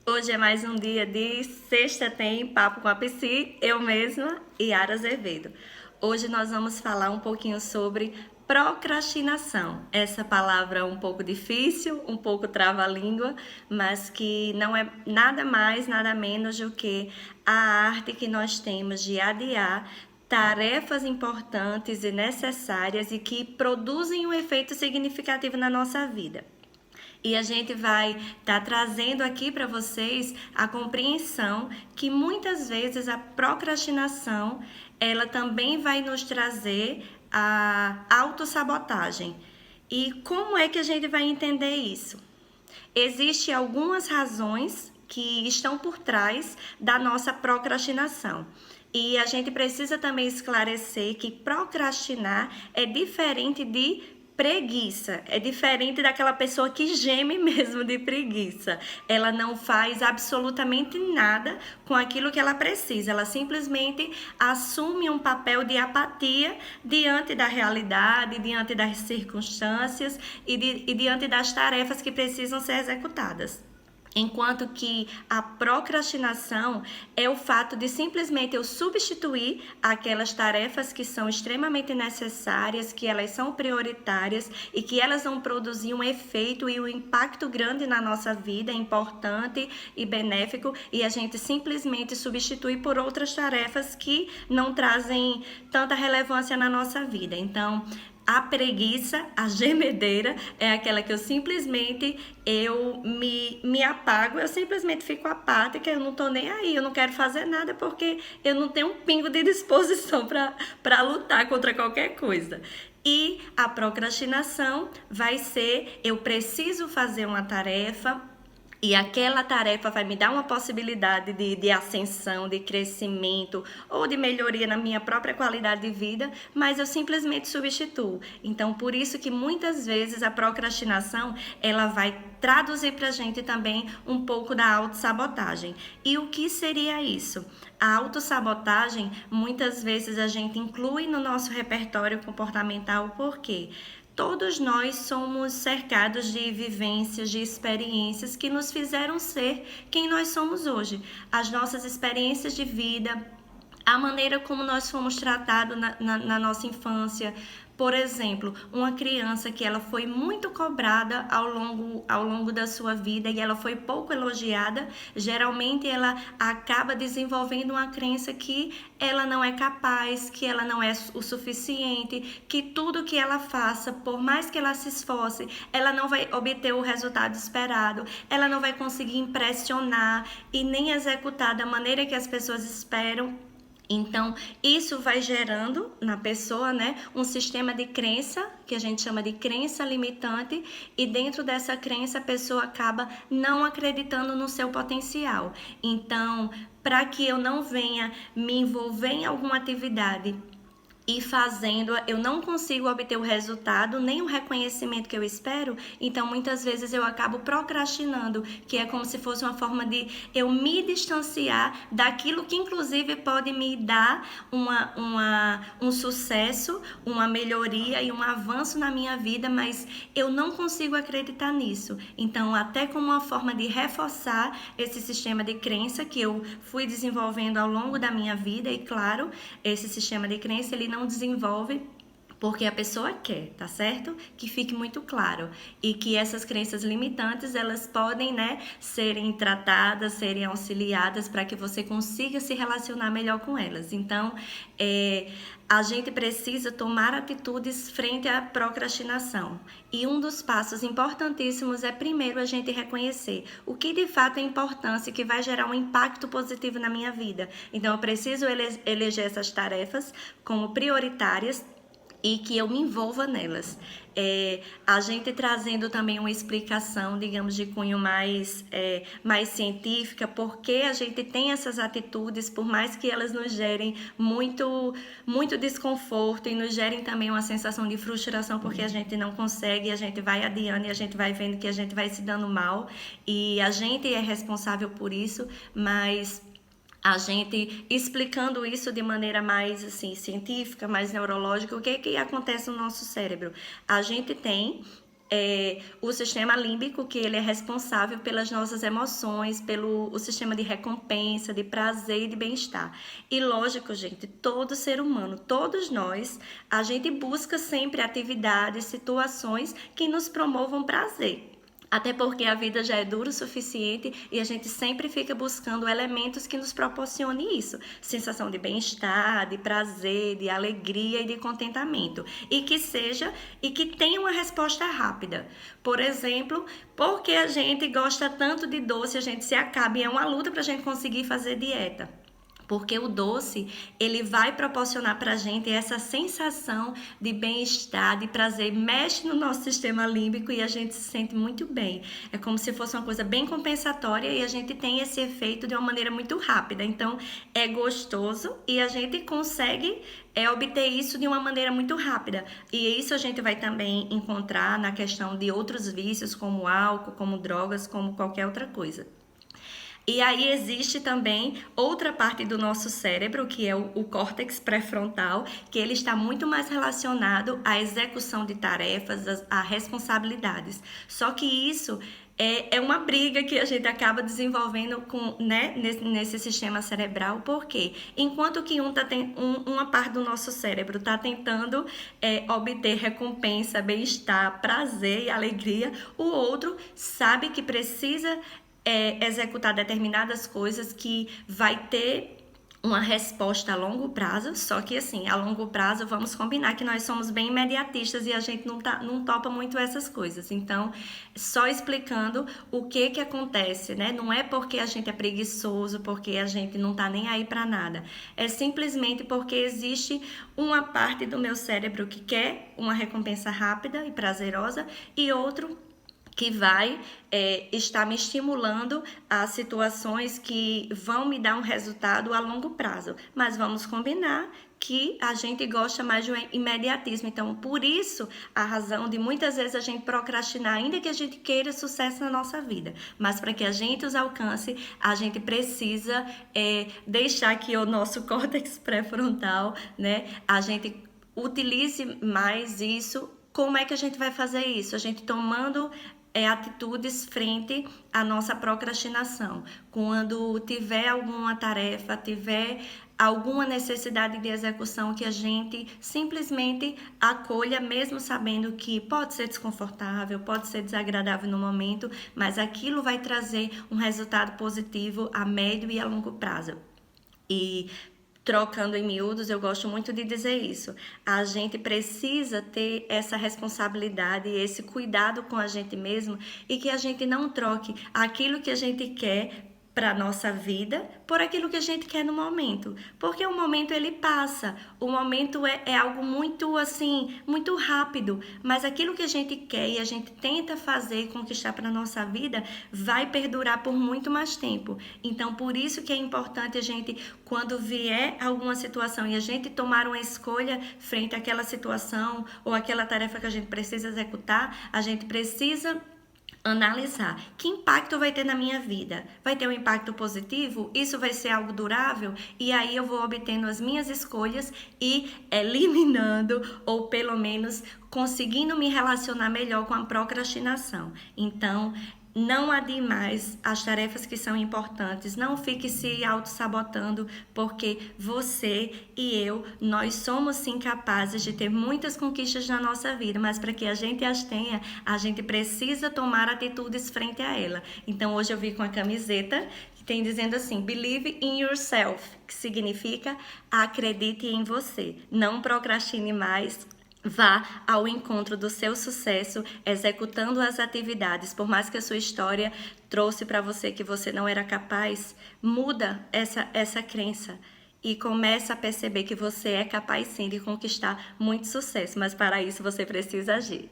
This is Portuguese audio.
Hoje é mais um dia de Sexta Tem Papo com a Psi, eu mesma, Yara Azevedo. Hoje nós vamos falar um pouquinho sobre procrastinação. Essa palavra é um pouco difícil, um pouco trava-língua, mas que não é nada mais, nada menos do que a arte que nós temos de adiar tarefas importantes e necessárias e que produzem um efeito significativo na nossa vida. E a gente vai estar trazendo aqui para vocês a compreensão que muitas vezes a procrastinação, ela também vai nos trazer a autossabotagem. E como é que a gente vai entender isso? Existem algumas razões que estão por trás da nossa procrastinação. E a gente precisa também esclarecer que procrastinar é diferente de preguiça, é diferente daquela pessoa que geme mesmo de preguiça. Ela não faz absolutamente nada com aquilo que ela precisa, ela simplesmente assume um papel de apatia diante da realidade, diante das circunstâncias e diante das tarefas que precisam ser executadas. Enquanto que a procrastinação é o fato de simplesmente eu substituir aquelas tarefas que são extremamente necessárias, que elas são prioritárias e que elas vão produzir um efeito e um impacto grande na nossa vida, importante e benéfico, e a gente simplesmente substitui por outras tarefas que não trazem tanta relevância na nossa vida. Então, a preguiça, a gemedeira, é aquela que eu simplesmente me apago, eu simplesmente fico apática, eu não tô nem aí, eu não quero fazer nada porque eu não tenho um pingo de disposição para lutar contra qualquer coisa. E a procrastinação vai ser, eu preciso fazer uma tarefa, e aquela tarefa vai me dar uma possibilidade de ascensão, de crescimento ou de melhoria na minha própria qualidade de vida, mas eu simplesmente substituo. Então, por isso que muitas vezes a procrastinação, ela vai traduzir para a gente também um pouco da autossabotagem. E o que seria isso? A autossabotagem, muitas vezes a gente inclui no nosso repertório comportamental, por quê? Todos nós somos cercados de vivências, de experiências que nos fizeram ser quem nós somos hoje. As nossas experiências de vida, a maneira como nós fomos tratados na nossa infância. Por exemplo, uma criança que ela foi muito cobrada ao longo da sua vida e ela foi pouco elogiada, geralmente ela acaba desenvolvendo uma crença que ela não é capaz, que ela não é o suficiente, que tudo que ela faça, por mais que ela se esforce, ela não vai obter o resultado esperado, ela não vai conseguir impressionar e nem executar da maneira que as pessoas esperam. Então, isso vai gerando na pessoa, né, um sistema de crença, que a gente chama de crença limitante, e dentro dessa crença a pessoa acaba não acreditando no seu potencial. Então, para que eu não venha me envolver em alguma atividade e fazendo, eu não consigo obter o resultado, nem o reconhecimento que eu espero, então muitas vezes eu acabo procrastinando, que é como se fosse uma forma de eu me distanciar daquilo que inclusive pode me dar um sucesso, uma melhoria e um avanço na minha vida, mas eu não consigo acreditar nisso. Então, até como uma forma de reforçar esse sistema de crença que eu fui desenvolvendo ao longo da minha vida, e claro, esse sistema de crença ele não desenvolve porque a pessoa quer, tá certo? Que fique muito claro. E que essas crenças limitantes, elas podem, né, serem tratadas, serem auxiliadas para que você consiga se relacionar melhor com elas. Então, a gente precisa tomar atitudes frente à procrastinação. E um dos passos importantíssimos é, primeiro, a gente reconhecer o que de fato é importante e que vai gerar um impacto positivo na minha vida. Então, eu preciso eleger essas tarefas como prioritárias e que eu me envolva nelas. A gente trazendo também uma explicação, digamos, de cunho mais científica, porque a gente tem essas atitudes, por mais que elas nos gerem muito desconforto e nos gerem também uma sensação de frustração, porque a gente não consegue, a gente vai adiando e a gente vai vendo que a gente vai se dando mal, e a gente é responsável por isso, mas a gente explicando isso de maneira mais científica, mais neurológica, o que acontece no nosso cérebro? A gente tem o sistema límbico, que ele é responsável pelas nossas emoções, pelo o sistema de recompensa, de prazer e de bem-estar. E lógico, gente, todo ser humano, todos nós, a gente busca sempre atividades, situações que nos promovam prazer. Até porque a vida já é dura o suficiente e a gente sempre fica buscando elementos que nos proporcionem isso. Sensação de bem-estar, de prazer, de alegria e de contentamento. E que tenha uma resposta rápida. Por exemplo, porque a gente gosta tanto de doce, a gente se acaba e é uma luta para a gente conseguir fazer dieta. Porque o doce, ele vai proporcionar pra gente essa sensação de bem-estar, de prazer, mexe no nosso sistema límbico e a gente se sente muito bem. É como se fosse uma coisa bem compensatória e a gente tem esse efeito de uma maneira muito rápida. Então, é gostoso e a gente consegue obter isso de uma maneira muito rápida. E isso a gente vai também encontrar na questão de outros vícios, como álcool, como drogas, como qualquer outra coisa. E aí existe também outra parte do nosso cérebro, que é o córtex pré-frontal, que ele está muito mais relacionado à execução de tarefas, a responsabilidades. Só que isso é uma briga que a gente acaba desenvolvendo né, nesse sistema cerebral, porque enquanto que uma parte do nosso cérebro está tentando obter recompensa, bem-estar, prazer e alegria, o outro sabe que precisa executar determinadas coisas que vai ter uma resposta a longo prazo, só que assim, a longo prazo vamos combinar que nós somos bem imediatistas e a gente não topa muito essas coisas. Então, só explicando o que acontece, né? Não é porque a gente é preguiçoso, porque a gente não tá nem aí para nada. É simplesmente porque existe uma parte do meu cérebro que quer uma recompensa rápida e prazerosa e outro que vai estar me estimulando a situações que vão me dar um resultado a longo prazo. Mas vamos combinar que a gente gosta mais de um imediatismo. Então, por isso, a razão de muitas vezes a gente procrastinar, ainda que a gente queira sucesso na nossa vida. Mas para que a gente os alcance, a gente precisa deixar que o nosso córtex pré-frontal, né, a gente utilize mais isso. Como é que a gente vai fazer isso? A gente tomando atitudes frente à nossa procrastinação. Quando tiver alguma tarefa, tiver alguma necessidade de execução, que a gente simplesmente acolha, mesmo sabendo que pode ser desconfortável, pode ser desagradável no momento, mas aquilo vai trazer um resultado positivo a médio e a longo prazo. E trocando em miúdos, eu gosto muito de dizer isso. A gente precisa ter essa responsabilidade, esse cuidado com a gente mesmo e que a gente não troque aquilo que a gente quer para nossa vida por aquilo que a gente quer no momento, porque o momento ele passa, o momento é algo muito assim, muito rápido, mas aquilo que a gente quer e a gente tenta fazer e conquistar para nossa vida vai perdurar por muito mais tempo. Então, por isso que é importante a gente, quando vier alguma situação e a gente tomar uma escolha frente àquela situação ou aquela tarefa que a gente precisa executar, a gente precisa analisar que impacto vai ter na minha vida. Vai ter um impacto positivo? Isso vai ser algo durável? E aí eu vou obtendo as minhas escolhas e eliminando ou pelo menos conseguindo me relacionar melhor com a procrastinação. Então, não adie mais as tarefas que são importantes, não fique se auto-sabotando, porque você e eu, nós somos sim capazes de ter muitas conquistas na nossa vida, mas para que a gente as tenha, a gente precisa tomar atitudes frente a ela. Então hoje eu vi com a camiseta que tem dizendo assim, Believe in yourself, que significa acredite em você, não procrastine mais. Vá ao encontro do seu sucesso, executando as atividades. Por mais que a sua história trouxe para você que você não era capaz, muda essa crença e começa a perceber que você é capaz sim de conquistar muito sucesso. Mas para isso você precisa agir.